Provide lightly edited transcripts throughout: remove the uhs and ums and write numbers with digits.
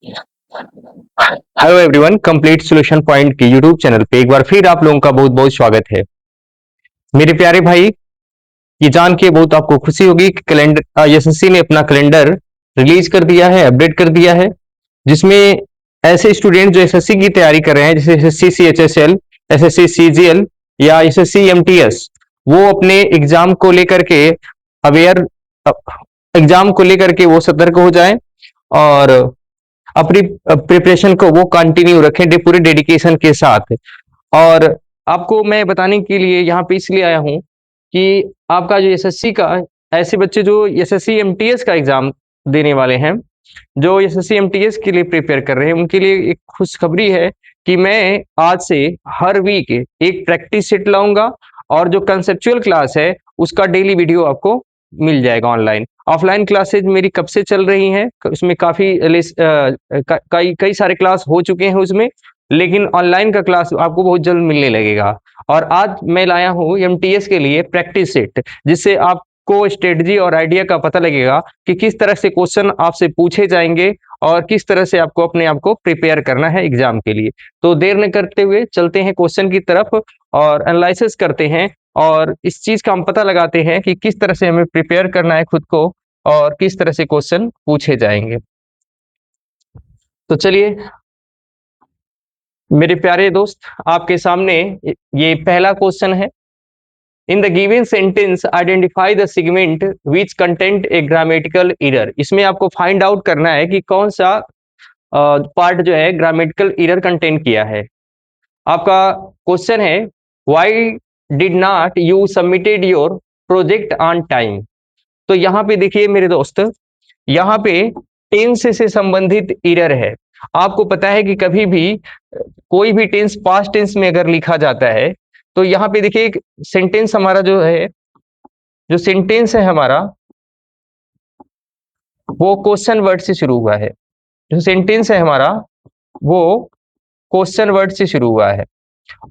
Hello everyone, complete solution point के YouTube channel पे एक बार फिर आप लोगों का बहुत बहुत स्वागत है। मेरे प्यारे भाई, ये जान के बहुत आपको खुशी होगी कि कैलेंडर एसएससी ने अपना कैलेंडर रिलीज कर दिया है, अपडेट कर दिया है, जिसमें ऐसे स्टूडेंट जो एसएससी की तैयारी कर रहे हैं, जैसे एसएससी सीएचएसएल, एसएससी सीजीएल या एसएससी एमटीएस, वो अपने एग्जाम को लेकर के अवेयर एग्जाम को लेकर के वो सतर्क हो जाएं और अपनी प्रिपरेशन को वो कंटिन्यू रखें पूरे डेडिकेशन के साथ। और आपको मैं बताने के लिए यहाँ पे इसलिए आया हूँ कि आपका जो एसएससी का, ऐसे बच्चे जो एसएससी एमटीएस का एग्जाम देने वाले हैं, जो एसएससी एमटीएस के लिए प्रिपेयर कर रहे हैं, उनके लिए एक खुशखबरी है कि मैं आज से हर वीक एक प्रैक्टिस सेट लाऊंगा और जो कंसेप्चुअल क्लास है उसका डेली वीडियो आपको मिल जाएगा ऑनलाइन। ऑफलाइन क्लासेज मेरी कब से चल रही हैं, उसमें काफी कई कई सारे क्लास हो चुके हैं उसमें, लेकिन ऑनलाइन का क्लास आपको बहुत जल्द मिलने लगेगा। और आज मैं लाया हूँ एमटीएस के लिए प्रैक्टिस सेट, जिससे आपको स्ट्रेटजी और आइडिया का पता लगेगा कि किस तरह से क्वेश्चन आपसे पूछे जाएंगे और किस तरह से आपको अपने आप को प्रिपेयर करना है एग्जाम के लिए। तो देर न करते हुए चलते हैं क्वेश्चन की तरफ और एनालिसिस करते हैं और इस चीज का हम पता लगाते हैं कि किस तरह से हमें प्रिपेयर करना है खुद को और किस तरह से क्वेश्चन पूछे जाएंगे। तो चलिए मेरे प्यारे दोस्त, आपके सामने ये पहला क्वेश्चन है। In the given sentence identify the segment which content A grammatical error. इसमें आपको फाइंड आउट करना है कि कौन सा पार्ट जो है ग्रामेटिकल एरर कंटेंट किया है। आपका क्वेश्चन है, why did not you submitted your project on time. तो यहाँ पे देखिए मेरे दोस्त, यहाँ पे टेंस से संबंधित एरर है। आपको पता है कि कभी भी कोई भी टेंस पास्ट टेंस में अगर लिखा जाता है तो यहाँ पे देखिए एक सेंटेंस हमारा जो है, जो सेंटेंस है हमारा, वो क्वेश्चन वर्ड से शुरू हुआ है। जो सेंटेंस है हमारा वो क्वेश्चन वर्ड से शुरू हुआ है।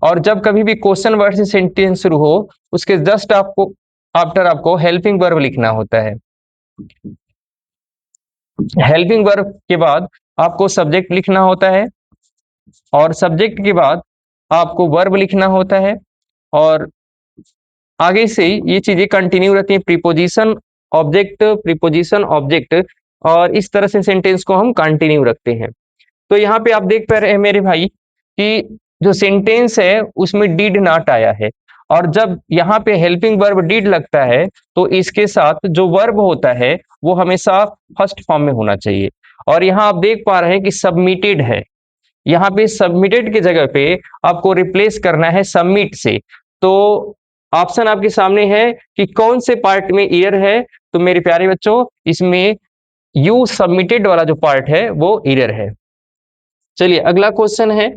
और जब कभी भी क्वेश्चन वर्ड से सेंटेंस शुरू हो, उसके जस्ट आपको आफ्टर आपको हेल्पिंग वर्ब लिखना होता है। हेल्पिंग वर्ब के बाद आपको सब्जेक्ट लिखना होता है और सब्जेक्ट के बाद आपको वर्ब लिखना होता है और आगे से ये चीजें कंटिन्यू रहती हैं, प्रीपोजिशन ऑब्जेक्ट, और इस तरह से सेंटेंस को हम कंटिन्यू रखते हैं। तो यहाँ पे आप देख पा रहे हैं मेरे भाई कि जो सेंटेंस है उसमें डिड नॉट आया है, और जब यहाँ पे हेल्पिंग वर्ब डिड लगता है तो इसके साथ जो वर्ब होता है वो हमेशा फर्स्ट फॉर्म में होना चाहिए। और यहाँ आप देख पा रहे हैं कि सबमिटेड है, यहाँ पे सबमिटेड की जगह पे आपको रिप्लेस करना है सबमिट से। तो ऑप्शन आपके सामने है कि कौन से पार्ट में एरर है। तो मेरे प्यारे बच्चों, इसमें यू सबमिटेड वाला जो पार्ट है वो एरर है। चलिए अगला क्वेश्चन है,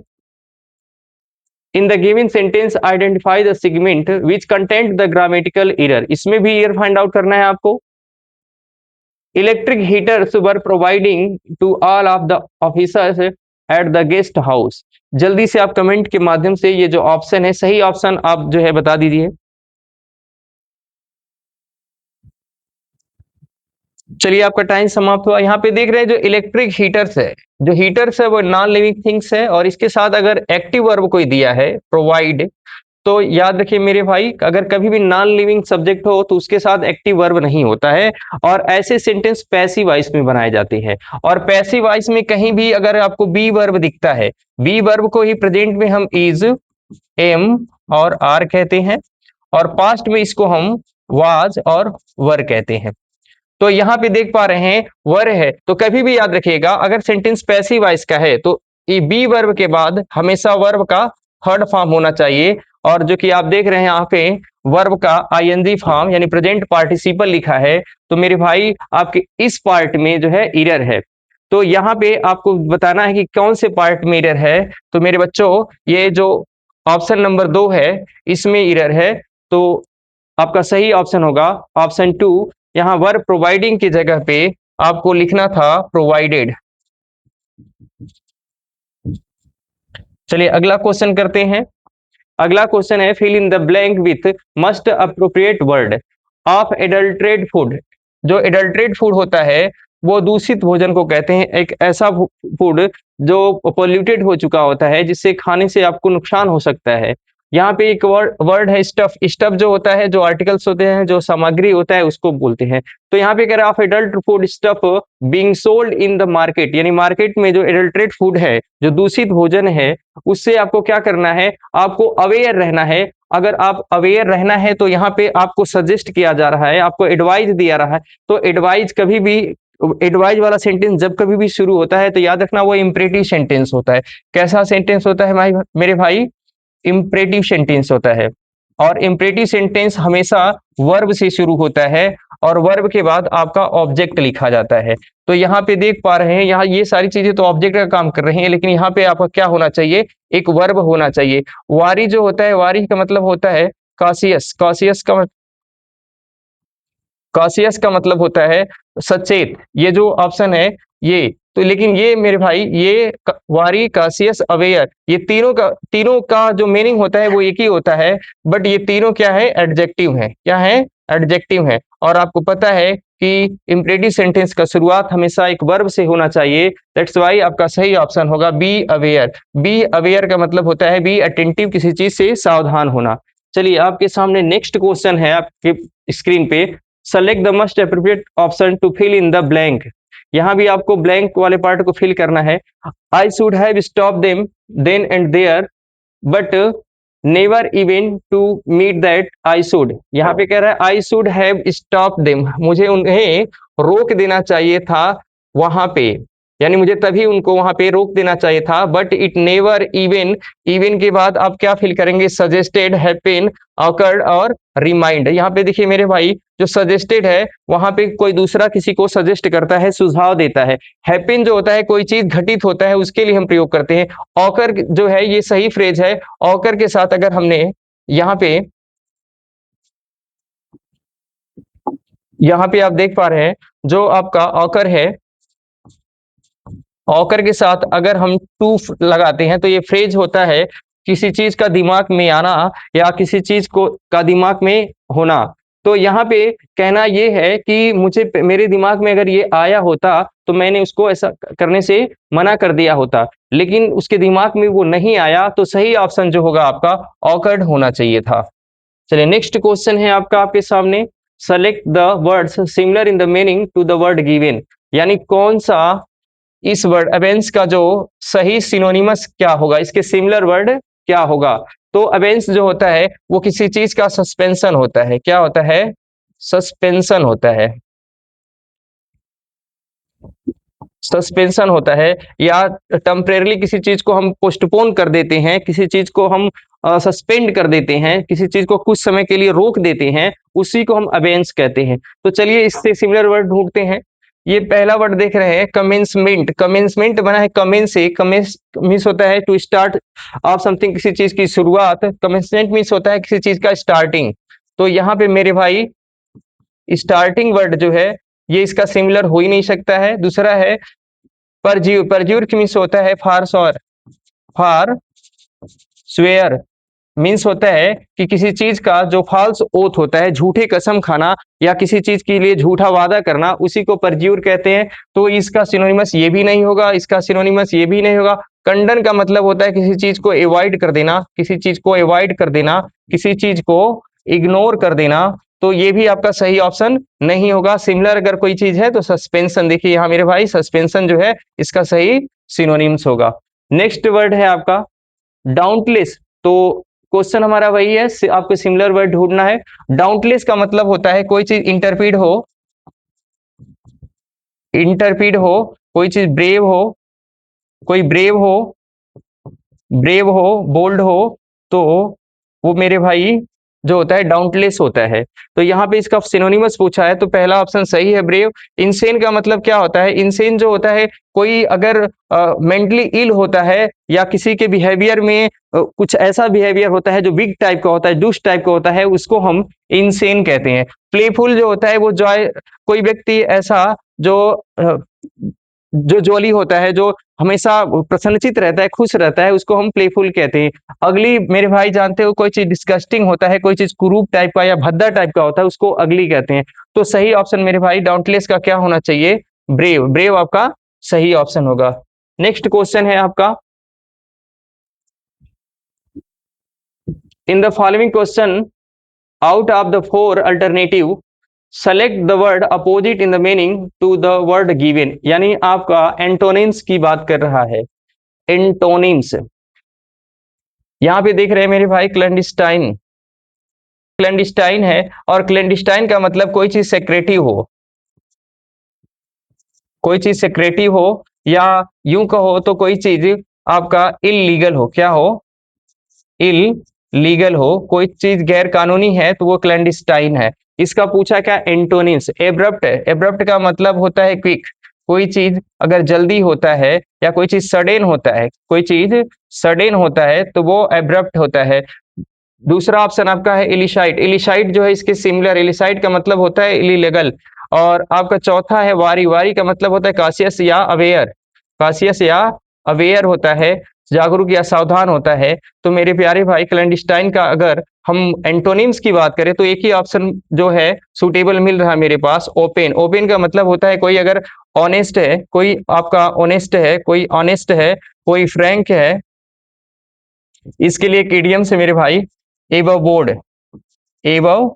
in the given sentence identify the segment which content the grammatical error. इसमें भी एरर फाइंड आउट करना है आपको। Electric heaters were providing to all of the officers at the guest house. जल्दी से आप कमेंट के माध्यम से ये जो ऑप्शन है, सही ऑप्शन आप जो है बता दीजिए। चलिए आपका टाइम समाप्त हुआ। यहाँ पे देख रहे हैं जो इलेक्ट्रिक हीटर्स है, जो हीटर्स है वो नॉन लिविंग थिंग्स है, और इसके साथ अगर एक्टिव वर्ब कोई दिया है प्रोवाइड, तो याद रखिए मेरे भाई, अगर कभी भी नॉन लिविंग सब्जेक्ट हो तो उसके साथ एक्टिव वर्ब नहीं होता है, और ऐसे सेंटेंस पैसिव वॉइस में बनाए जाते हैं। और पैसिव वॉइस में कहीं भी अगर आपको बी वर्ब दिखता है, बी वर्ब को ही प्रेजेंट में हम इज, एम और आर कहते हैं, और पास्ट में इसको हम वाज और वर कहते हैं। तो यहाँ पे देख पा रहे हैं वर है, तो कभी भी याद रखिएगा अगर सेंटेंस पैसिव वॉइस का है तो ये बी वर्ब के बाद हमेशा वर्ब का थर्ड फॉर्म होना चाहिए। और जो कि आप देख रहे हैं यहाँ पे वर्ब का आईएनजी फॉर्म यानी प्रेजेंट पार्टिसिपल लिखा है, तो मेरे भाई आपके इस पार्ट में जो है एरर है। तो यहाँ पे आपको बताना है कि कौन से पार्ट में एरर है। तो मेरे बच्चों, ये जो ऑप्शन नंबर 2 है इसमें एरर है। तो आपका सही ऑप्शन होगा ऑप्शन 2। यहाँ वर्ब प्रोवाइडिंग की जगह पे आपको लिखना था प्रोवाइडेड। चलिए अगला क्वेश्चन करते हैं। अगला क्वेश्चन है, fill in the blank with most appropriate word of adulterate food. जो एडल्ट्रेट फूड होता है वो दूषित भोजन को कहते हैं। एक ऐसा फूड जो पोल्यूटेड हो चुका होता है, जिससे खाने से आपको नुकसान हो सकता है। यहाँ पे एक वर्ड है स्टफ। स्टफ जो होता है, जो आर्टिकल्स होते हैं, जो सामग्री होता है, उसको बोलते हैं। तो यहाँ पे कह रहा है of adult food stuff being sold in the market, यानी मार्केट में जो एडल्ट्रेट फूड है, जो दूषित भोजन है, उससे आपको क्या करना है, आपको अवेयर रहना है। अगर आप अवेयर रहना है तो यहाँ पे आपको सजेस्ट किया जा रहा है, आपको एडवाइस दिया रहा है। तो एडवाइस कभी भी, एडवाइस वाला सेंटेंस जब कभी भी शुरू होता है तो याद रखना वो इंपरेटिव सेंटेंस होता है। कैसा सेंटेंस होता है भाई, मेरे भाई? इंपरेटिव सेंटेंस होता है। और इंपरेटिव सेंटेंस हमेशा वर्ब से शुरू होता है, और वर्ब के बाद आपका ऑब्जेक्ट लिखा जाता है। तो यहाँ पे देख पा रहे हैं, यहाँ ये सारी चीजें तो ऑब्जेक्ट का काम कर रही हैं, लेकिन यहाँ पे आपका क्या होना चाहिए, एक वर्ब होना चाहिए। वारी जो होता है, वारी का मतलब होता है कॉशियस। कॉशियस का मतलब होता है सचेत। ये जो ऑप्शन है ये तो, लेकिन ये मेरे भाई, ये वारी, कॉशियस, अवेयर, ये तीनों का जो मीनिंग होता है वो एक ही होता है। बट ये तीनों क्या है, एडजेक्टिव है। क्या है? एडजेक्टिव है। और आपको पता है कि इंपरेटिव सेंटेंस का शुरुआत हमेशा एक वर्ब से होना चाहिए। दैट्स वाई आपका सही ऑप्शन होगा बी अवेयर। बी अवेयर का मतलब होता है बी अटेंटिव, किसी चीज से सावधान होना। चलिए, आपके सामने नेक्स्ट क्वेश्चन है आपके स्क्रीन पे। Select the most appropriate option to fill in the blank. यहाँ भी आपको ब्लैंक वाले पार्ट को फिल करना है। I should have stop them then and there but never even to meet that I should. यहाँ पे कह रहा है I should have stop them, मुझे उन्हें रोक देना चाहिए था वहां पे, यानी मुझे तभी उनको वहां पे रोक देना चाहिए था। But it never even, even के बाद आप क्या फिल करेंगे, सजेस्टेड, हैपेन, ऑकर्ड और रिमाइंड। यहाँ पे देखिए मेरे भाई, जो सजेस्टेड है वहां पे कोई दूसरा किसी को सजेस्ट करता है, सुझाव देता है। हैपेन जो होता है, कोई चीज घटित होता है, उसके लिए हम प्रयोग करते हैं। ऑकर जो है, ये सही फ्रेज है। ऑकर के साथ अगर हमने यहाँ पे आप देख पा रहे हैं, जो आपका ऑकर है, ऑकर के साथ अगर हम टू लगाते हैं तो ये फ्रेज होता है किसी चीज का दिमाग में आना, या किसी चीज को का दिमाग में होना। तो यहाँ पे कहना ये है कि मुझे, मेरे दिमाग में अगर ये आया होता तो मैंने उसको ऐसा करने से मना कर दिया होता, लेकिन उसके दिमाग में वो नहीं आया। तो सही ऑप्शन जो होगा आपका ऑकर्ड होना चाहिए था। चलिए, नेक्स्ट क्वेश्चन है आपका आपके सामने। Select the words similar in the meaning to the word given, यानी कौन सा इस वर्ड अबेंस का जो सही सिनोनिमस क्या होगा, इसके सिमिलर वर्ड क्या होगा। तो अबेंस जो होता है वो किसी चीज का सस्पेंशन होता है। क्या होता है? सस्पेंशन होता है। सस्पेंशन होता है, या टेम्परेरी किसी चीज को हम पोस्टपोन कर देते हैं, किसी चीज को हम सस्पेंड कर देते हैं, किसी चीज को कुछ समय के लिए रोक देते हैं, उसी को हम अबेंस कहते हैं। तो चलिए, इससे सिमिलर वर्ड ढूंढते हैं। ये पहला वर्ड देख रहे हैं, कमेंसमेंट। कमेंसमेंट बना है कमेंस से। कमेंस मीन्स होता है टू स्टार्ट ऑफ समथिंग, किसी चीज की शुरुआत। कमेंसमेंट मीन्स होता है किसी चीज का स्टार्टिंग। तो यहाँ पे मेरे भाई स्टार्टिंग वर्ड जो है, ये इसका सिमिलर हो ही नहीं सकता है। दूसरा है परज्यूर। परज्यूर मीन्स होता है फार्स, और फार स्वेयर मीन्स होता है कि किसी चीज का जो फॉल्स ओथ होता है, झूठे कसम खाना, या किसी चीज के लिए झूठा वादा करना, उसी को परज्यूर कहते हैं। तो इसका सिनोनिमस ये भी नहीं होगा, इसका सिनोनिमस ये भी नहीं होगा। कंडन का मतलब होता है किसी चीज को अवॉइड कर देना, किसी चीज को अवॉइड कर देना, किसी चीज को इग्नोर कर देना। तो ये भी आपका सही ऑप्शन नहीं होगा। सिमिलर अगर कोई चीज है तो सस्पेंशन, देखिए यहाँ मेरे भाई सस्पेंशन जो है इसका सही सिनोनिम्स होगा। नेक्स्ट वर्ड है आपका डाउंटलेस। तो क्वेश्चन हमारा वही है, आपको सिमिलर वर्ड ढूंढना है। डाउंटलेस का मतलब होता है कोई चीज इंटरफीड हो, कोई चीज ब्रेव हो, कोई ब्रेव हो, बोल्ड हो, तो वो मेरे भाई जो होता है डाउंटलेस होता है। तो यहाँ पे इसका सिनोनिमस पूछा है, तो पहला ऑप्शन सही है, ब्रेव। इंसेन का मतलब क्या होता है? इंसेन जो होता है, कोई अगर मेंटली इल होता है, या किसी के बिहेवियर में कुछ ऐसा बिहेवियर होता है जो वीक टाइप का होता है, दुष्ट टाइप का होता है, उसको हम इंसेन कहते हैं। प्लेफुल जो होता है वो जॉय, कोई व्यक्ति ऐसा जो जो जॉली होता है, जो हमेशा प्रसन्नचित रहता है, खुश रहता है, उसको हम प्लेफुल कहते हैं। अगली मेरे भाई जानते हो, कोई चीज डिस्गस्टिंग होता है, कोई चीज कुरूप टाइप का या भद्दा टाइप का होता है, उसको अगली कहते हैं। तो सही ऑप्शन मेरे भाई डाउंटलेस का क्या होना चाहिए? ब्रेव, ब्रेव आपका सही ऑप्शन होगा। नेक्स्ट क्वेश्चन है आपका, in the following question out of the four alternative select the word opposite in the meaning to the word given, यानी आपका एंटोनिम्स की बात कर रहा है। एंटोनिम्स यहां पे देख रहे हैं मेरे भाई, क्लैंडस्टाइन, क्लैंडस्टाइन है, और क्लैंडस्टाइन का मतलब कोई चीज सेक्रेटिव हो, कोई चीज सेक्रेटिव हो, या यूं कहो तो कोई चीज आपका इलीगल हो, क्या हो, इलीगल हो, कोई चीज गैर कानूनी है तो वो क्लैंडस्टाइन है। इसका पूछा क्या, एंटोनिम्स। एब्रप्ट है, एब्रप्ट का मतलब होता है क्विक, कोई चीज अगर जल्दी होता है, या कोई चीज सडन होता है, कोई चीज सडन होता है तो वो एब्रप्ट होता है। दूसरा ऑप्शन आपका है इलिसाइट, इलिसाइट जो है इसके सिमिलर, इलिसाइट का मतलब होता है इलीगल। और आपका चौथा है वारी, वारी का मतलब होता है काशियस या अवेयर, काशियस या अवेयर होता है, जागरूक या सावधान होता है। तो मेरे प्यारे भाई क्लैंडस्टाइन का अगर हम एंटोनिम्स की बात करें तो एक ही ऑप्शन जो है सुटेबल मिल रहा है मेरे पास, ओपन। ओपन का मतलब होता है कोई अगर ऑनेस्ट है, कोई आपका ऑनेस्ट है, कोई ऑनेस्ट है, कोई फ्रैंक है। इसके लिए एक इडियम से मेरे भाई, एबव बोर्ड, एबव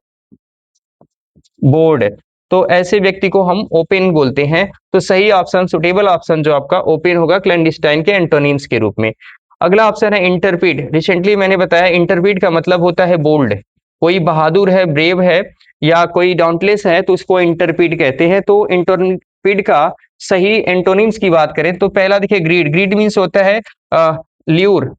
बोर्ड, तो ऐसे व्यक्ति को हम ओपन बोलते हैं। तो सही ऑप्शन, सुटेबल ऑप्शन जो आपका ओपन होगा क्लैंडस्टाइन के एंटोनिम्स के रूप में। अगला ऑप्शन है इंटरपीड। रिसेंटली मैंने बताया इंटरपीड का मतलब होता है बोल्ड, कोई बहादुर है, ब्रेव है, या कोई डाउंटलेस है तो उसको इंटरपीड कहते हैं। तो इंटरपीड का सही एंटोनिम्स की बात करें तो पहला देखिए ग्रीड, ग्रीड मीन्स होता है ल्यूर,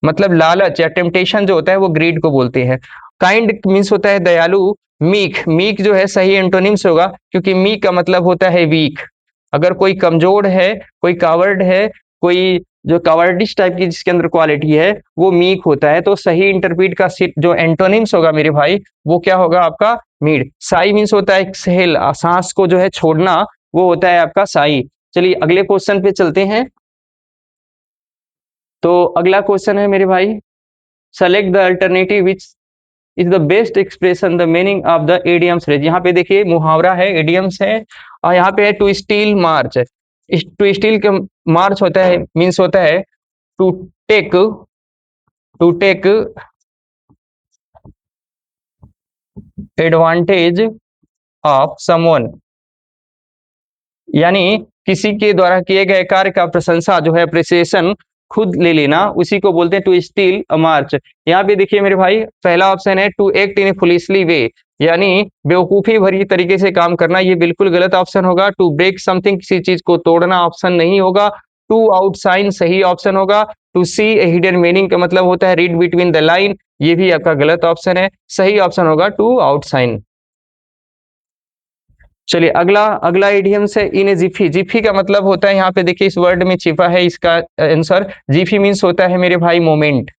मतलब लालच या टेम्पटेशन जो होता है वो ग्रीड को बोलते हैं। काइंड मीन्स होता है दयालु। मीक, मीक जो है सही एंटोनिम्स होगा, क्योंकि मीक का मतलब होता है वीक। अगर कोई कमजोर है, कोई कावर्ड है, कोई जो कावर्डिश टाइप की जिसके अंदर क्वालिटी है वो मीक होता है। तो सही इंटरप्रीट का जो एंटोनिम्स होगा मेरे भाई वो क्या होगा आपका, मीड। साई मीन्स होता है एक्सहेल, सांस को जो है छोड़ना, वो होता है आपका साई। चलिए अगले क्वेश्चन पे चलते हैं। तो अगला क्वेश्चन है मेरे भाई, select the alternative which is the best expression the meaning of the idioms phrase. यहाँ पे देखिए मुहावरा है, एडियम्स है, और यहाँ पे है to steal march. To steal का मार्च होता है, मीन्स होता है to take, to take advantage of someone, यानी किसी के द्वारा किए गए कार्य का प्रशंसा जो है अप्रिसिएशन खुद ले लेना, उसी को बोलते हैं टू स्टील अ मार्च। यहाँ पे देखिए मेरे भाई पहला ऑप्शन है to act in a foolishly way, यानी बेवकूफी भरी तरीके से काम करना, ये बिल्कुल गलत ऑप्शन होगा। टू ब्रेक समथिंग, किसी चीज को तोड़ना, ऑप्शन नहीं होगा। टू आउटसाइन सही ऑप्शन होगा। To see a hidden meaning का मतलब होता है रीड बिटवीन द लाइन, ये भी आपका गलत ऑप्शन है। सही ऑप्शन होगा टू आउटसाइन। चलिए अगला, अगला इडियम से इन जिफी। जिफी का मतलब होता है, यहाँ पे देखिए इस वर्ड में छिपा है इसका आंसर। जिफी मीन्स होता है मेरे भाई मोमेंट।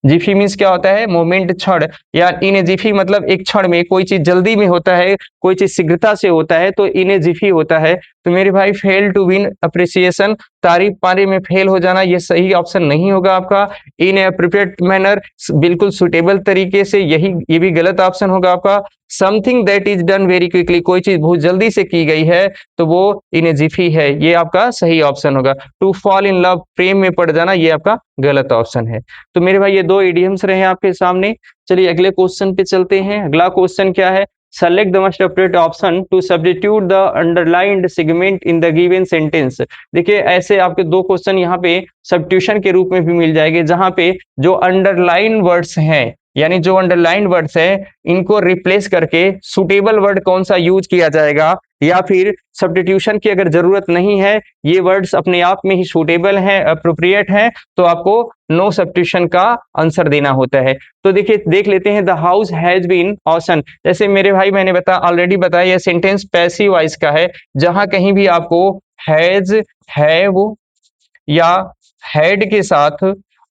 जिफी मीन्स क्या होता है, मोमेंट, क्षण, या इन जिफी मतलब एक क्षण में, कोई चीज जल्दी में होता है, कोई चीज शीघ्रता से होता है तो इन जिफी होता है। तो मेरे भाई फेल टू विन अप्रिसिएशन, तारीफ पाने में फेल हो जाना, ये सही ऑप्शन नहीं होगा आपका। इन एप्रोप्रिएट मैनर, बिल्कुल सुटेबल तरीके से, यही ये भी गलत ऑप्शन होगा आपका। Something that is done very quickly, कोई चीज बहुत जल्दी से की गई है तो वो इन जिफी है, ये आपका सही ऑप्शन होगा। टू फॉल इन लव, प्रेम में पड़ जाना, ये आपका गलत ऑप्शन है। तो मेरे भाई ये दो इडियम्स रहे आपके सामने। चलिए अगले क्वेश्चन पे चलते हैं। अगला क्वेश्चन क्या है, select the most appropriate option to substitute the underlined segment in the given sentence. देखिए ऐसे आपके दो क्वेश्चन यहाँ पे सब्स्टिट्यूशन के रूप में भी मिल जाएंगे, जहां पे जो अंडरलाइन वर्ड्स हैं, यानी जो अंडरलाइन वर्ड्स हैं इनको रिप्लेस करके सुटेबल वर्ड कौन सा यूज किया जाएगा, या फिर सब्स्टिट्यूशन की अगर जरूरत नहीं है, ये वर्ड्स अपने आप में ही सुटेबल हैं, अप्रोप्रिएट हैं, तो आपको नो सब्स्टिट्यूशन का आंसर देना होता है। तो देखिए देख लेते हैं, द हाउस हैज बीन ऑसन। जैसे मेरे भाई मैंने ऑलरेडी बताया, यह सेंटेंस पैसिव वॉइस का है। जहां कहीं भी आपको हैज, हैव या हैड के साथ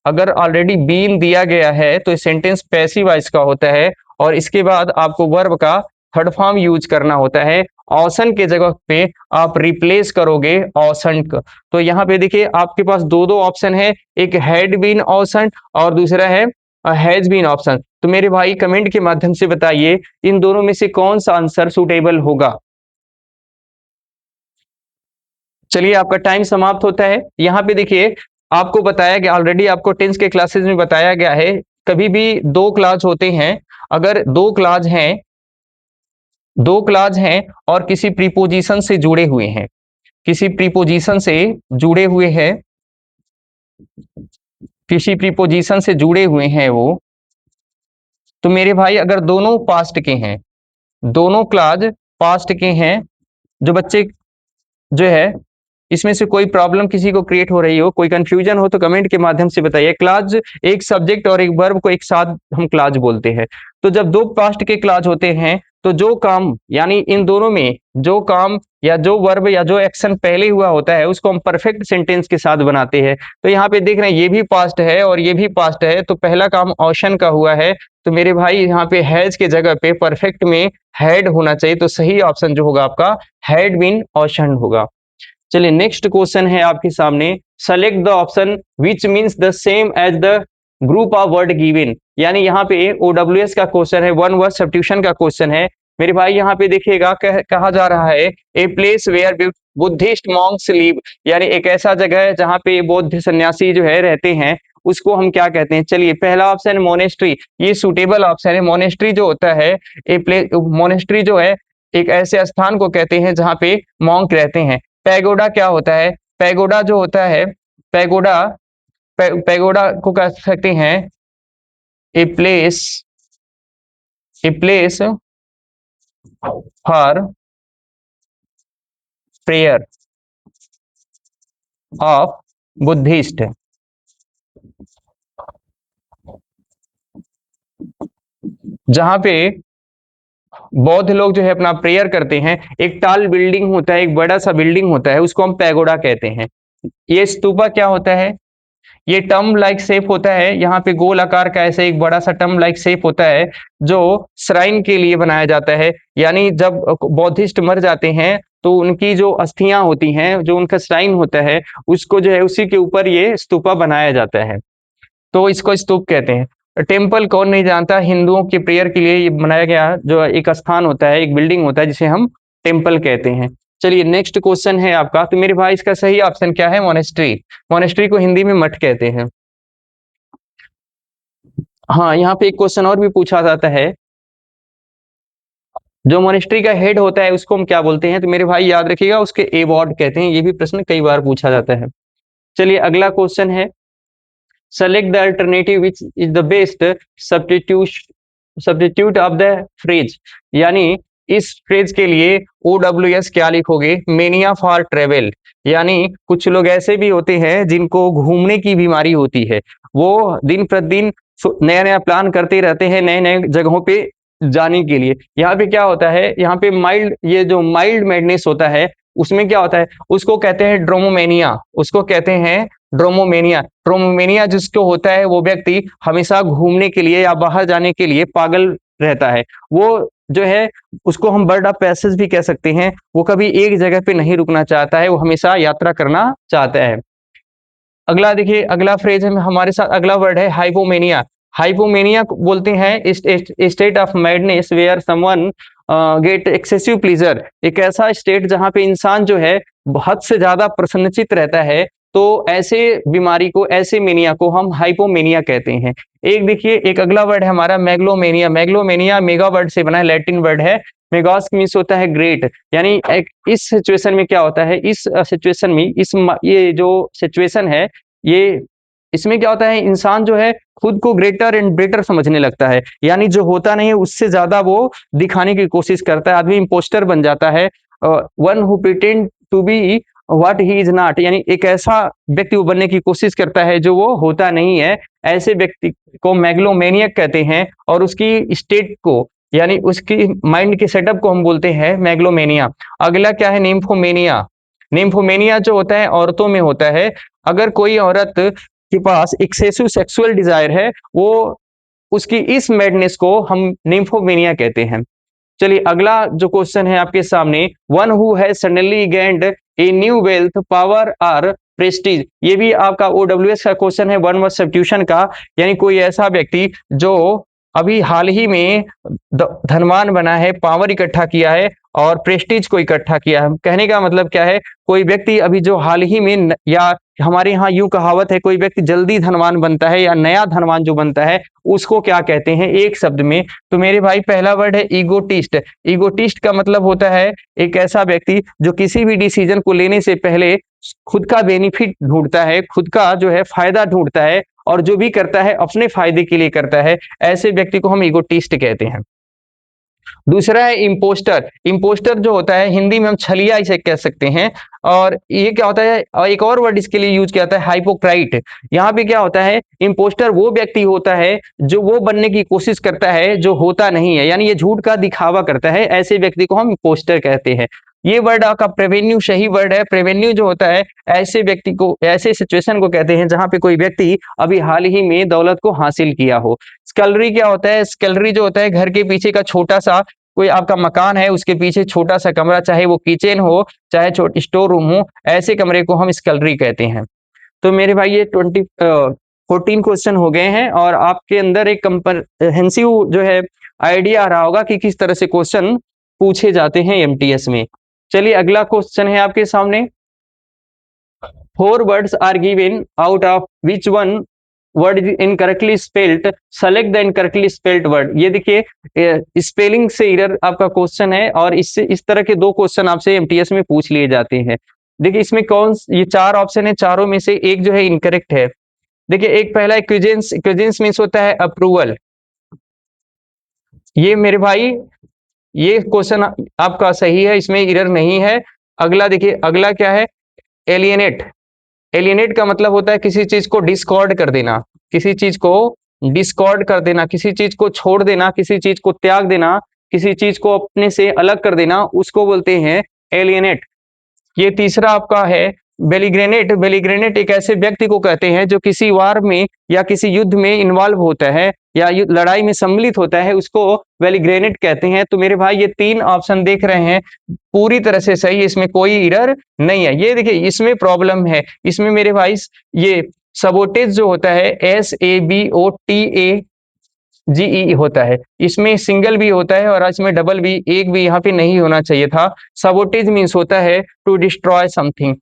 अगर ऑलरेडी बीन दिया गया है तो सेंटेंस पैसिव वॉइस का होता है, और इसके बाद आपको वर्ब का थर्ड फॉर्म यूज करना होता है। ऑसन के जगह पे आप रिप्लेस करोगे ऑसन। तो यहाँ पे देखिए आपके पास दो दो ऑप्शन है, एक हैड बीन ऑसन और दूसरा है हैज बीन ऑप्शन। तो मेरे भाई कमेंट के माध्यम से बताइए इन दोनों में से कौन सा आंसर सुटेबल होगा। चलिए आपका टाइम समाप्त होता है। यहाँ पे देखिए आपको बताया गया, ऑलरेडी आपको टेंस के क्लासेस में बताया गया है, कभी भी दो क्लास होते हैं, अगर दो क्लास हैं और किसी प्रीपोजिशन से जुड़े हुए हैं, किसी प्रीपोजिशन से जुड़े हुए हैं, किसी प्रीपोजिशन से जुड़े हुए हैं वो, तो मेरे भाई अगर दोनों पास्ट के हैं, दोनों क्लास पास्ट के हैं, जो बच्चे जो है, इसमें से कोई प्रॉब्लम किसी को क्रिएट हो रही हो, कोई कंफ्यूजन हो तो कमेंट के माध्यम से बताइए। क्लास एक सब्जेक्ट और एक वर्ब को एक साथ हम क्लास बोलते हैं। तो जब दो पास्ट के क्लास होते हैं तो जो काम, यानी इन दोनों में जो काम या जो वर्ब या जो एक्शन पहले हुआ होता है उसको हम परफेक्ट सेंटेंस के साथ बनाते हैं। तो यहाँ पे देख रहे हैं ये भी पास्ट है और ये भी पास्ट है, तो पहला काम ऑशन का हुआ है, तो मेरे भाई यहाँ पे हैज के जगह पे परफेक्ट में हैड होना चाहिए, तो सही ऑप्शन जो होगा आपका हैड बीन ऑशन होगा। चलिए नेक्स्ट क्वेश्चन है आपके सामने, select the option which means the same as the group of word given. यानी यहाँ पे ओडब्ल्यूएस का क्वेश्चन है, वन वर्ड सब्स्टिट्यूशन का क्वेश्चन है मेरे भाई। यहाँ पे देखिएगा कहा जा रहा है a place where Buddhist monks live, यानी एक ऐसा जगह है जहाँ पे बौद्ध सन्यासी जो है रहते हैं, उसको हम क्या कहते हैं। चलिए पहला ऑप्शन मोनेस्ट्री, ये सुटेबल ऑप्शन है। मोनेस्ट्री जो होता है, ए प्लेस मोनेस्ट्री जो है एक ऐसे स्थान को कहते हैं जहाँ पे मॉन्क रहते हैं। पैगोडा क्या होता है, पैगोडा जो होता है, पैगोडा पैगोडा को कह सकते हैं a place, a place for prayer of Buddhist. जहां पे बौद्ध लोग जो है अपना प्रेयर करते हैं, एक टाल बिल्डिंग होता है, एक बड़ा सा बिल्डिंग होता है, उसको हम पैगोडा कहते हैं। ये स्तूपा क्या होता है, ये टर्म लाइक शेप होता है, यहाँ पे गोल आकार का ऐसे एक बड़ा सा टर्म लाइक शेप होता है जो श्राइन के लिए बनाया जाता है। यानी जब बौद्धिस्ट मर जाते हैं तो उनकी जो अस्थियां होती हैं, जो उनका श्राइन होता है, उसको जो है उसी के ऊपर ये स्तूपा बनाया जाता है, तो इसको स्तूप कहते हैं। टेम्पल कौन नहीं जानता, हिंदुओं के प्रेयर के लिए ये बनाया गया जो एक स्थान होता है, एक बिल्डिंग होता है जिसे हम टेम्पल कहते हैं। चलिए नेक्स्ट क्वेश्चन है आपका, तो मेरे भाई इसका सही ऑप्शन क्या है, मोनेस्ट्री। मोनेस्ट्री को हिंदी में मठ कहते हैं। हाँ, यहाँ पे एक क्वेश्चन और भी पूछा जाता है, जो मोनेस्ट्री का हेड होता है उसको हम क्या बोलते हैं, तो मेरे भाई याद रखिएगा उसके एबॉट कहते हैं। ये भी प्रश्न कई बार पूछा जाता है। चलिए अगला क्वेश्चन है, select the alternative which is the best substitute of the phrase. यानी इस फ्रेज के लिए OWS क्या लिखोगे, मेनिया फॉर ट्रेवल। यानी कुछ लोग ऐसे भी होते हैं जिनको घूमने की बीमारी होती है, वो दिन प्रतिदिन नया नया प्लान करते रहते हैं नए नए जगहों पे जाने के लिए। यहाँ पे क्या होता है, यहाँ पे माइल्ड, ये जो माइल्ड मैडनेस होता है उसमें क्या होता है, उसको कहते हैं ड्रोमोमेनिया, उसको कहते हैं ड्रोमोमेनिया। ड्रोमोमेनिया जिसको होता है वो व्यक्ति हमेशा घूमने के लिए या बाहर जाने के लिए पागल रहता है। वो जो है उसको हम बर्ड ऑफ पैसेज भी कह सकते हैं, वो कभी एक जगह पे नहीं रुकना चाहता है, वो हमेशा यात्रा करना चाहता है। अगला देखिए, अगला फ्रेज है हमारे साथ, अगला वर्ड है हाइपोमेनिया। हाइपोमेनिया बोलते हैं state of madness where someone get excessive pleasure. एक ऐसा स्टेट जहां पे इंसान जो है हद से ज्यादा प्रसन्नचित रहता है, तो ऐसे बीमारी को, ऐसे मेनिया को हम हाइपोमेनिया कहते हैं। एक देखिए, एक अगला वर्ड है हमारा मैग्लोमेनिया। मैग्लोमेनिया मेगा वर्ड से बना है, लैटिन वर्ड है। मेगास मीन्स होता है ग्रेट। यानी एक इस सिचुएशन में क्या होता है, इस सिचुएशन में ये जो सिचुएशन है, ये इसमें क्या होता है, इंसान जो है खुद को ग्रेटर एंड बेटर समझने लगता है। यानी जो होता नहीं है उससे ज्यादा वो दिखाने की कोशिश करता है, आदमी इम्पोस्टर बन जाता है। One who pretend to be what he is not, यानी एक ऐसा व्यक्ति वो बनने की कोशिश करता है जो वो होता नहीं है। ऐसे व्यक्ति को मैग्लोमेनियक कहते हैं, और उसकी स्टेट को, यानी उसकी माइंड के सेटअप को हम बोलते हैं मैग्लोमेनिया। अगला क्या है, निम्फोमेनिया। निम्फोमेनिया जो होता है औरतों में होता है। अगर कोई औरत के पास एक्सेसिव सेक्सुअल डिजायर है, वो उसकी इस मैडनेस को हम निम्फोमेनिया कहते हैं। चलिए अगला जो क्वेश्चन है आपके सामने, one who has suddenly gained a new wealth power और प्रेस्टीज। ये भी आपका OWS का क्वेश्चन है, वन वर्ड सब्स्टिट्यूशन का। यानी कोई ऐसा व्यक्ति जो अभी हाल ही में धनवान बना है, पावर इकट्ठा किया है और प्रेस्टीज को इकट्ठा किया है। कहने का मतलब क्या है, कोई व्यक्ति अभी जो हाल ही में या हमारे यहाँ यूं कहावत है, कोई व्यक्ति जल्दी धनवान बनता है या नया धनवान जो बनता है उसको क्या कहते हैं एक शब्द में। तो मेरे भाई पहला वर्ड है ईगोटिस्ट। ईगोटिस्ट का मतलब होता है एक ऐसा व्यक्ति जो किसी भी डिसीजन को लेने से पहले खुद का बेनिफिट ढूंढता है, खुद का जो है फायदा ढूंढता है और जो भी करता है अपने फायदे के लिए करता है, ऐसे व्यक्ति को हम ईगोटिस्ट कहते हैं। दूसरा है इम्पोस्टर। इम्पोस्टर जो होता है हिंदी में हम छलिया इसे कह सकते हैं। और ये क्या होता है, एक और वर्ड इसके लिए यूज किया जाता है हाइपोक्राइट। यहाँ पे क्या होता है, इम्पोस्टर वो व्यक्ति होता है जो वो बनने की कोशिश करता है जो होता नहीं है, यानी ये झूठ का दिखावा करता है, ऐसे व्यक्ति को हम इम्पोस्टर कहते हैं। ये वर्ड आपका प्रेवेन्यू सही वर्ड है। प्रेवेन्यू जो होता है ऐसे व्यक्ति को, ऐसे सिचुएशन को कहते हैं जहां पे कोई व्यक्ति अभी हाल ही में दौलत को हासिल किया हो। स्कलरी क्या होता है, स्कलरी जो होता है घर के पीछे का छोटा सा कोई आपका मकान है, उसके पीछे छोटा सा कमरा, चाहे वो किचन हो चाहे छोटी स्टोर रूम हो, ऐसे कमरे को हम स्कलरी कहते हैं। तो मेरे भाई ये 14 क्वेश्चन हो गए हैं और आपके अंदर एक कंप्रहेंसिव जो है आइडिया आ रहा होगा कि किस तरह से क्वेश्चन पूछे जाते हैं एमटीएस में। चलिए अगला क्वेश्चन है आपके सामने। 4 words are given, out of which one word is incorrectly spelled, select the incorrectly spelled word। ये देखिए स्पेलिंग से एरर आपका क्वेश्चन है और इससे इस तरह के 2 क्वेश्चन आपसे एमटीएस में पूछ लिए जाते हैं। देखिए इसमें ये 4 ऑप्शन है, चारों में से एक जो है इनकरेक्ट है। देखिए एक पहला एक्विजेंस, एक्विजेंस मीन्स होता है अप्रूवल। ये मेरे भाई ये क्वेश्चन आपका सही है, इसमें एरर नहीं है। अगला देखिए, अगला क्या है, एलियनेट। एलियनेट का मतलब होता है किसी चीज को डिस्कॉर्ड कर देना, किसी चीज को डिस्कॉर्ड कर देना, किसी चीज को छोड़ देना, किसी चीज को त्याग देना, किसी चीज को अपने से अलग कर देना, उसको बोलते हैं एलियनेट। ये तीसरा आपका है बेलिग्रेनेट। बेलिग्रेनेट एक ऐसे व्यक्ति को कहते हैं जो किसी वार में या किसी युद्ध में इन्वॉल्व होता है या लड़ाई में सम्मिलित होता है, उसको बेलिग्रेनेट कहते हैं। तो मेरे भाई ये 3 ऑप्शन देख रहे हैं पूरी तरह से सही, इसमें कोई एरर नहीं है। ये देखिए इसमें प्रॉब्लम है, इसमें मेरे भाई ये सबोटेज जो होता है SABOTAGE होता है, इसमें सिंगल भी होता है और इसमें डबल भी, एक भी यहाँ पे नहीं होना चाहिए था। सबोटेज मीन्स होता है to destroy something,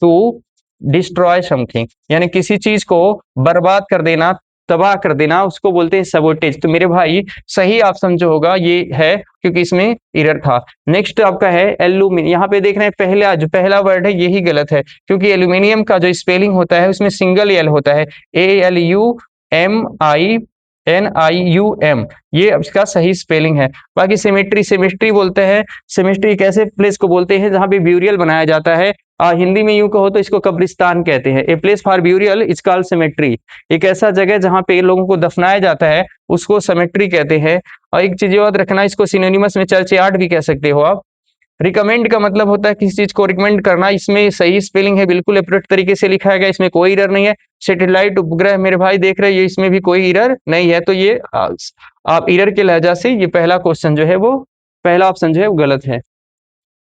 to destroy something, यानी किसी चीज को बर्बाद कर देना, तबाह कर देना, उसको बोलते हैं सबोटेज। तो मेरे भाई सही ऑप्शन जो होगा ये है, क्योंकि इसमें एरर था। नेक्स्ट आपका है एल्यूमिनियम। यहाँ पे देख रहे हैं पहला जो पहला वर्ड है यही गलत है, क्योंकि एल्यूमिनियम का जो स्पेलिंग होता है उसमें सिंगल एल होता है, ALUMINIUM, ये इसका सही स्पेलिंग है। बाकी सिमेट्री, सिमेट्री बोलते हैं, सिमेट्री एक ऐसे प्लेस को बोलते हैं जहां पे ब्यूरियल बनाया जाता है। हिंदी में यूं कहो तो इसको कब्रिस्तान कहते हैं। A place for burial is called cemetery. एक ऐसा जगह जहां पे लोगों को दफनाया जाता है उसको सेमेट्री कहते हैं। और एक चीज याद रखना, इसको सिनोनिमस में चर्च यार्ड भी कह सकते हो आप। रिकमेंड का मतलब होता है किसी चीज को रिकमेंड करना, इसमें सही स्पेलिंग है, बिल्कुल एप्रोप्रिएट तरीके से लिखा गया, इसमें कोई एरर नहीं है। सैटेलाइट उपग्रह मेरे भाई देख रहे हैं, इसमें भी कोई एरर नहीं है। तो ये आप एरर के लहजा से ये पहला क्वेश्चन जो है वो, पहला ऑप्शन जो है वो गलत है।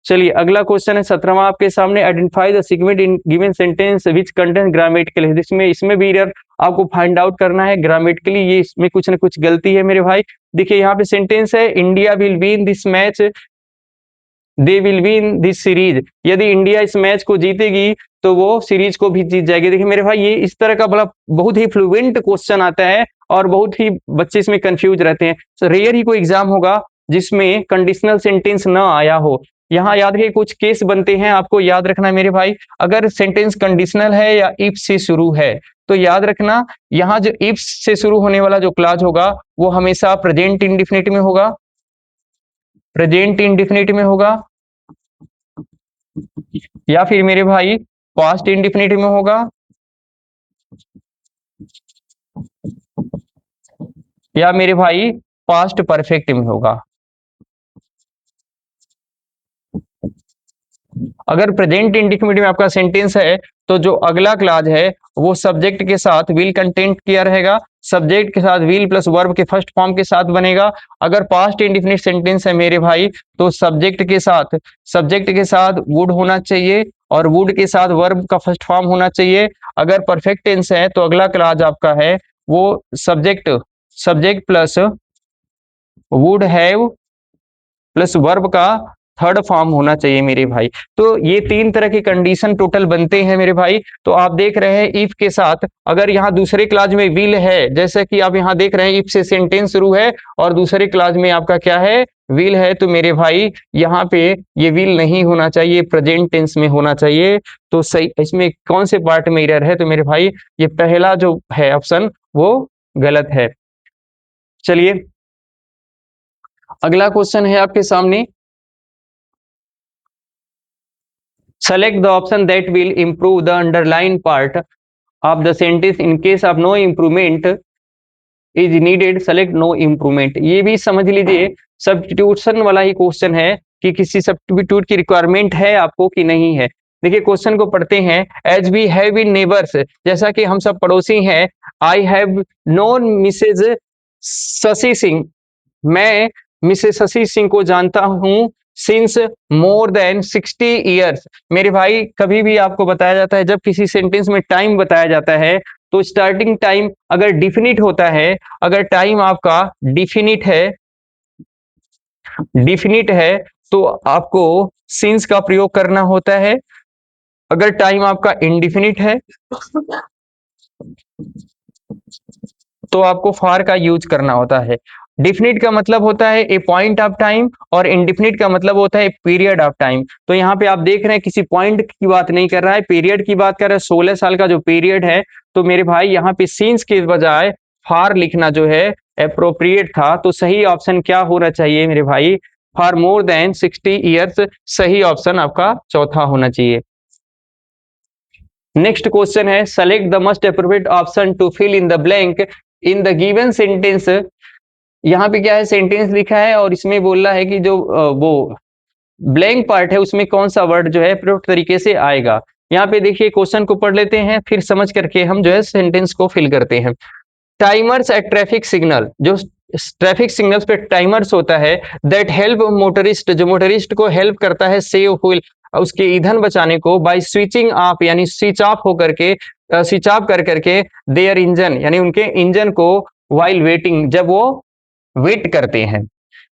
चलिए अगला क्वेश्चन है 17वां आपके सामने। Identify the sequence in given sentence which contain grammatical. इसमें भी एरर आपको फाइंड आउट करना है ग्रामेटिकली, ये इसमें कुछ ना कुछ गलती है मेरे भाई। देखिए यहाँ पे सेंटेंस है India will win this match, they will win this series. यदि इंडिया इस मैच को जीतेगी तो वो सीरीज को भी जीत जाएगी। देखिए मेरे भाई ये इस तरह का बड़ा बहुत ही फ्लुएंट क्वेश्चन आता है और बहुत ही बच्चे इसमें कंफ्यूज रहते हैं। तो रेयर ही कोई एग्जाम होगा जिसमें कंडीशनल सेंटेंस ना आया हो। यहाँ याद रखिए कुछ केस बनते हैं, आपको याद रखना है मेरे भाई। अगर सेंटेंस कंडीशनल है या इफ से शुरू है तो याद रखना यहाँ जो इफ से शुरू होने वाला जो क्लॉज होगा वो हमेशा प्रेजेंट इंडेफिनिट में होगा, प्रेजेंट इंडेफिनिट में होगा, या फिर मेरे भाई पास्ट इंडेफिनिट में होगा, या मेरे भाई पास्ट परफेक्ट में होगा। अगर प्रेजेंट इंडेफिनिट में आपका सेंटेंस है तो जो अगला क्लॉज है वो सब्जेक्ट के साथ विल कंटेंट किया रहेगा, सब्जेक्ट के साथ विल प्लस वर्ब के फर्स्ट फॉर्म के साथ बनेगा। अगर पास्ट इंडेफिनिट सेंटेंस है मेरे भाई तो सब्जेक्ट के साथ वुड होना चाहिए और वुड के साथ वर्ब का फर्स्ट फॉर्म होना चाहिए। अगर परफेक्ट टेंस है तो अगला क्लॉज आपका है वो subject subject plus would have plus verb का थर्ड फॉर्म होना चाहिए मेरे भाई। तो ये तीन तरह के कंडीशन टोटल बनते हैं मेरे भाई। तो आप देख रहे हैं इफ के साथ अगर यहाँ दूसरे क्लास में विल है, जैसे कि आप यहाँ देख रहे हैं इफ से सेंटेंस शुरू है और दूसरे क्लास में आपका क्या है, विल है, तो मेरे भाई यहाँ पे ये विल नहीं होना चाहिए, प्रेजेंट टेंस में होना चाहिए। तो सही इसमें कौन से पार्ट में एरर है, तो मेरे भाई ये पहला जो है ऑप्शन वो गलत है। चलिए अगला क्वेश्चन है आपके सामने, select the option that will improve the underlined part of the sentence in case of no improvement is needed, select no improvement। ये भी समझ लीजिए सब्स्टिट्यूशन वाला ही क्वेश्चन है कि किसी सब्स्टिट्यूट की रिक्वायरमेंट है आपको कि नहीं है। देखिए क्वेश्चन को पढ़ते हैं, as we have in neighbours, जैसा कि हम सब पड़ोसी हैं, I have known Mrs Shashi Singh, मैं मिसेस शशि सिंह को जानता हूं सिंस मोर देन 60 ईयर्स। मेरे भाई कभी भी आपको बताया जाता है जब किसी सेंटेंस में टाइम बताया जाता है तो स्टार्टिंग टाइम अगर डिफिनिट होता है, अगर टाइम आपका डिफिनिट है तो आपको सिंस का प्रयोग करना होता है। अगर टाइम आपका इनडिफिनिट है तो आपको फॉर का यूज करना होता है। डिफिनिट का मतलब होता है ए पॉइंट ऑफ टाइम और इनडिफिनिट का मतलब होता है पीरियड ऑफ टाइम। तो यहाँ पे आप देख रहे हैं किसी पॉइंट की बात नहीं कर रहा है, पीरियड की बात कर रहा है, 16 साल का जो पीरियड है। तो मेरे भाई यहाँ पे सीन्स के बजाय फॉर लिखना जो है अप्रोप्रिएट था। तो सही ऑप्शन क्या होना चाहिए मेरे भाई, फॉर मोर देन 60 ईयर्स, सही ऑप्शन आपका चौथा होना चाहिए। नेक्स्ट क्वेश्चन है, select the most appropriate option to fill in the blank in the given sentence. यहाँ पे क्या है, सेंटेंस लिखा है और इसमें बोल रहा है कि जो वो ब्लैंक पार्ट है उसमें कौन सा वर्ड जो है प्रॉपर तरीके से आएगा। यहाँ पे देखिए क्वेश्चन को पढ़ लेते हैं फिर समझ करके हम जो है सेंटेंस को फिल करते हैं। टाइमर्स एट ट्रैफिक सिग्नल, जो ट्रैफिक सिग्नल्स पे टाइमर्स होता है, दैट हेल्प मोटरिस्ट, जो मोटरिस्ट को हेल्प करता है सेव फ्यूल, उसके ईंधन बचाने को, बाय स्विचिंग ऑफ यानी स्विच ऑफ होकर के, स्विच ऑफ कर करके देयर इंजन यानी उनके इंजन को, वाइल वेटिंग जब वो वेट करते हैं,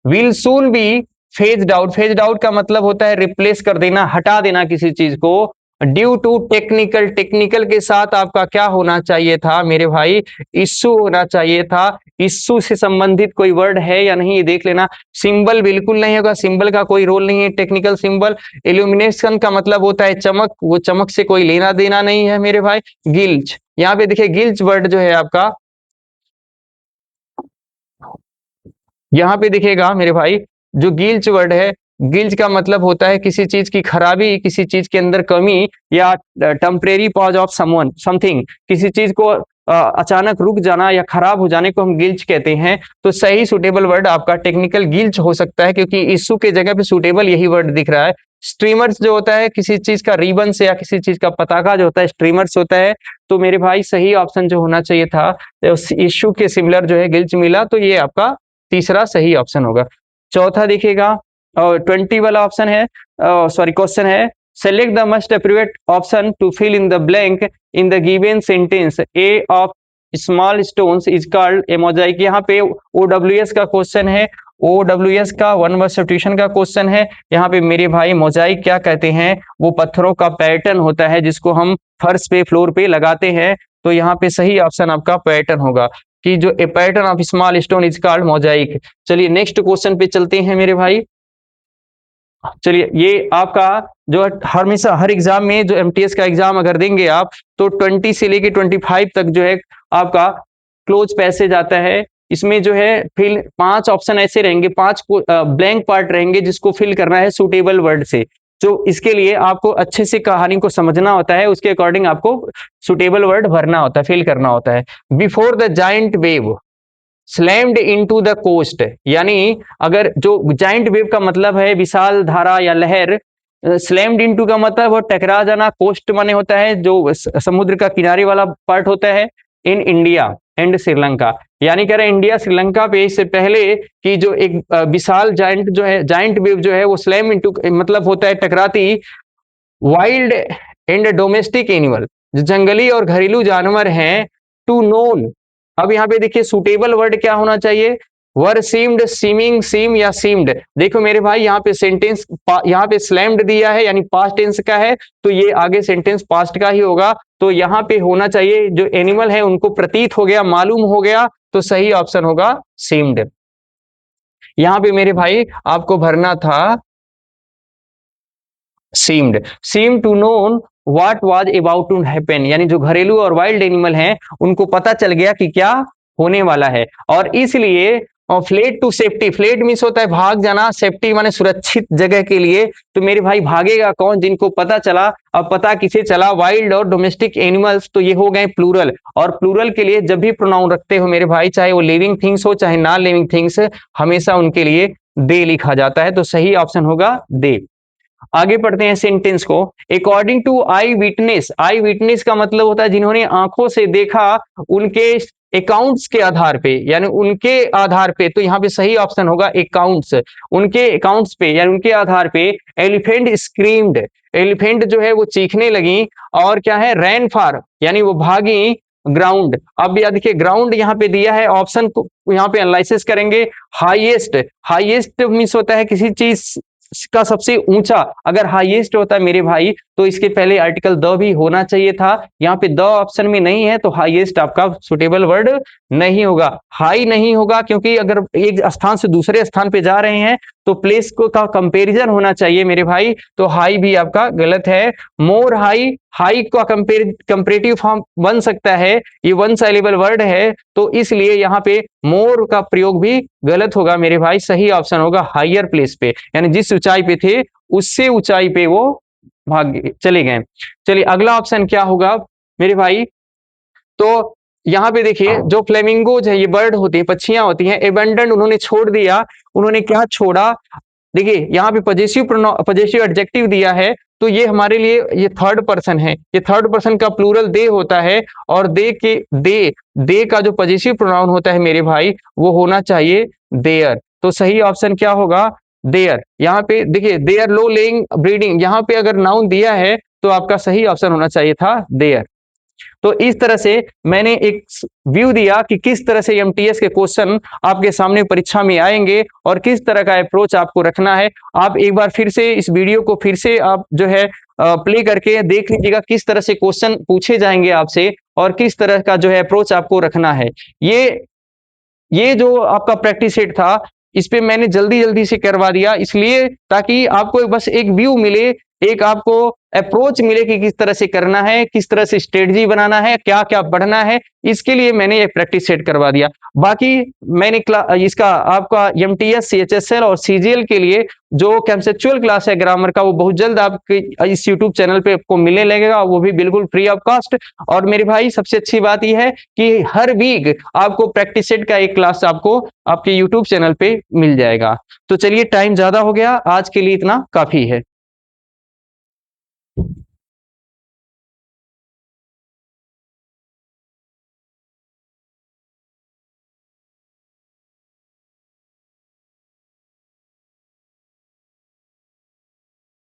will soon be phased out, phased out का मतलब होता है रिप्लेस कर देना, हटा देना किसी चीज को, ड्यू टू टेक्निकल, टेक्निकल के साथ आपका क्या होना चाहिए था मेरे भाई, इश्यू होना चाहिए था। इश्यू से संबंधित कोई वर्ड है या नहीं ये देख लेना। सिंबल बिल्कुल नहीं होगा, सिंबल का कोई रोल नहीं है टेक्निकल सिंबल। इल्यूमिनेशन का मतलब होता है चमक, वो चमक से कोई लेना देना नहीं है मेरे भाई। गिल्च, यहाँ पे देखिए गिल्च वर्ड जो है आपका, यहाँ पे दिखेगा मेरे भाई, जो गिल्च वर्ड है, गिल्च का मतलब होता है किसी चीज की खराबी, किसी चीज के अंदर कमी, या temporary pause of someone something, किसी चीज को अचानक रुक जाना या खराब हो जाने को हम गिल्च कहते हैं। तो सही सुटेबल वर्ड आपका टेक्निकल गिल्च हो सकता है क्योंकि इश्यू के जगह पे सुटेबल यही वर्ड दिख रहा है। स्ट्रीमर्स जो होता है किसी चीज का रिबन से या किसी चीज का पताका जो होता है स्ट्रीमर्स होता है। तो मेरे भाई सही ऑप्शन जो होना चाहिए था, इश्यू के सिमिलर जो है गिल्च मिला, तो ये आपका तीसरा सही ऑप्शन होगा। चौथा देखिएगा और 20 वाला ऑप्शन है, सॉरी क्वेश्चन है, select the most appropriate option to fill in the blank in the given sentence, a of small stones is called a mosaic. यहाँ पे ओडब्ल्यूएस का क्वेश्चन है, ओडब्ल्यूएस का वन वर्ड सब्स्टिट्यूशन का question है। यहाँ पे मेरे भाई मोजाइक क्या कहते हैं, वो पत्थरों का पैटर्न होता है जिसको हम फर्श पे फ्लोर पे लगाते हैं। तो यहाँ पे सही ऑप्शन आपका पैटर्न होगा कि जो a pattern of small stone is called mosaic. चलिए नेक्स्ट क्वेश्चन पे चलते हैं मेरे भाई। चलिए ये आपका जो हमेशा हर एग्जाम में जो एमटीएस का एग्जाम अगर देंगे आप तो 20 से लेके 25 तक जो है आपका क्लोज पैसेज आता है। इसमें जो है फिल 5 ऑप्शन ऐसे रहेंगे, 5 ब्लैंक पार्ट रहेंगे जिसको फिल करना है सुटेबल वर्ड से। जो इसके लिए आपको अच्छे से कहानी को समझना होता है, उसके अकॉर्डिंग आपको सुटेबल वर्ड भरना होता है, फिल करना होता है। Before the giant wave slammed into the coast, यानी अगर जो जाइंट वेव का मतलब है विशाल धारा या लहर, स्लैम्ड इनटू का मतलब वो टकरा जाना, कोस्ट माने होता है जो समुद्र का किनारे वाला पार्ट होता है, इन इंडिया एंड श्रीलंका, यानी कह रहे इंडिया श्रीलंका पे इससे पहले कि जो एक विशाल जाइंट जो है, जाइंट वेव जो है वो स्लैम इनटू मतलब होता है टकराती, वाइल्ड एंड डोमेस्टिक एनिमल, जो जंगली और घरेलू जानवर हैं, टू नोन अब यहाँ पे देखिए सुटेबल वर्ड क्या होना चाहिए, वर सीम्ड, सीमिंग, सीम या सीम्ड। देखो मेरे भाई यहाँ पे सेंटेंस यहाँ पे स्लैम्ड दिया है यानी पास्ट टेंस का है, तो ये आगे सेंटेंस पास्ट का ही होगा। तो यहाँ पे होना चाहिए जो एनिमल है उनको प्रतीत हो गया, मालूम हो गया, तो सही ऑप्शन होगा सीम्ड। यहाँ पे मेरे भाई आपको भरना था seemed, seem to known what was about to happen, यानी जो घरेलू और वाइल्ड एनिमल हैं उनको पता चल गया कि क्या होने वाला है, और इसलिए fled to safety, fled means होता है भाग जाना, सेफ्टी माने सुरक्षित जगह के लिए। तो मेरे भाई भागेगा कौन, जिनको पता चला। अब पता किसे चला, वाइल्ड और डोमेस्टिक एनिमल्स, तो ये हो गए प्लूरल। और प्लूरल के लिए जब भी प्रोनाउन रखते हो मेरे भाई, चाहे वो लिविंग थिंग्स हो चाहे नॉन लिविंग थिंग्स, हमेशा उनके लिए दे लिखा जाता है, तो सही ऑप्शन होगा दे। आगे पढ़ते हैं सेंटेंस को। According to eyewitness, eyewitness का मतलब होता है जिन्होंने आंखों से देखा, उनके अकाउंट्स के आधार पे, यानी उनके आधार पे, तो यहाँ पे सही ऑप्शन होगा अकाउंट्स। उनके अकाउंट्स पे यानी उनके आधार पे एलिफेंट स्क्रीम्ड, एलिफेंट जो है वो चीखने लगी, और क्या है रैन फार यानी वो भागी ग्राउंड। अब याद देखिए ग्राउंड यहाँ पे दिया है, ऑप्शन को यहाँ पे एनालिसिस करेंगे। हाईएस्ट, हाईएस्ट मीन्स होता है किसी चीज का सबसे ऊंचा, अगर हाईएस्ट होता है मेरे भाई तो इसके पहले आर्टिकल द भी होना चाहिए था। यहाँ पे द ऑप्शन में नहीं है, तो हाईएस्ट आपका सुटेबल वर्ड नहीं होगा। हाई नहीं होगा क्योंकि अगर एक स्थान से दूसरे स्थान पे जा रहे हैं तो प्लेस को का कंपैरिजन होना चाहिए मेरे भाई, तो हाई भी आपका गलत है। मोर हाई, हाई का कंपेरेटिव फॉर्म बन सकता है, ये वन साइलेबल वर्ड है, तो इसलिए यहाँ पे मोर का प्रयोग भी गलत होगा मेरे भाई। सही ऑप्शन होगा हायर प्लेस पे, यानी जिस ऊंचाई पे थे उससे ऊंचाई पे वो भाग चले गए। चलिए अगला ऑप्शन क्या होगा मेरे भाई, तो यहाँ पे देखिए जो फ्लेमिंगोज है, ये बर्ड होती है, पक्षियां होती हैं, एबंडन उन्होंने छोड़ दिया, उन्होंने क्या छोड़ा, देखिए यहाँ पे पजेसिव एडजेक्टिव दिया है, तो ये हमारे लिए ये थर्ड पर्सन है, ये थर्ड पर्सन का प्लूरल दे होता है, और दे का जो पजेसिव प्रोनाउन होता है मेरे भाई वो होना चाहिए देयर। तो सही ऑप्शन क्या होगा देयर। यहाँ पे देखिए देयर लो लेइंग ब्रीडिंग, यहाँ पे अगर नाउन दिया है तो आपका सही ऑप्शन होना चाहिए था देयर। तो इस तरह से मैंने एक व्यू दिया कि किस तरह से एमटीएस के क्वेश्चन आपके सामने परीक्षा में आएंगे और किस तरह का अप्रोच आपको रखना है। आप एक बार फिर से इस वीडियो को फिर से आप जो है प्ले करके देख लीजिएगा किस तरह से क्वेश्चन पूछे जाएंगे आपसे और किस तरह का जो है अप्रोच आपको रखना है। ये जो आपका प्रैक्टिस सेट था इस पे मैंने जल्दी जल्दी से करवा दिया, इसलिए ताकि आपको बस एक व्यू मिले, एक आपको अप्रोच मिले कि किस तरह से करना है, किस तरह से स्ट्रेटजी बनाना है, क्या क्या पढ़ना है, इसके लिए मैंने ये प्रैक्टिस सेट करवा दिया। बाकी मैंने इसका आपका एमटीएस सीएचएसएल और सीजीएल के लिए जो कंसेप्चुअल क्लास है ग्रामर का, वो बहुत जल्द आपके इस यूट्यूब चैनल पे आपको मिलने लगेगा, वो भी बिल्कुल फ्री ऑफ कॉस्ट। और मेरे भाई सबसे अच्छी बात यह है कि हर वीक आपको प्रैक्टिस सेट का एक क्लास आपको आपके यूट्यूब चैनल पे मिल जाएगा। तो चलिए टाइम ज्यादा हो गया, आज के लिए इतना काफी है।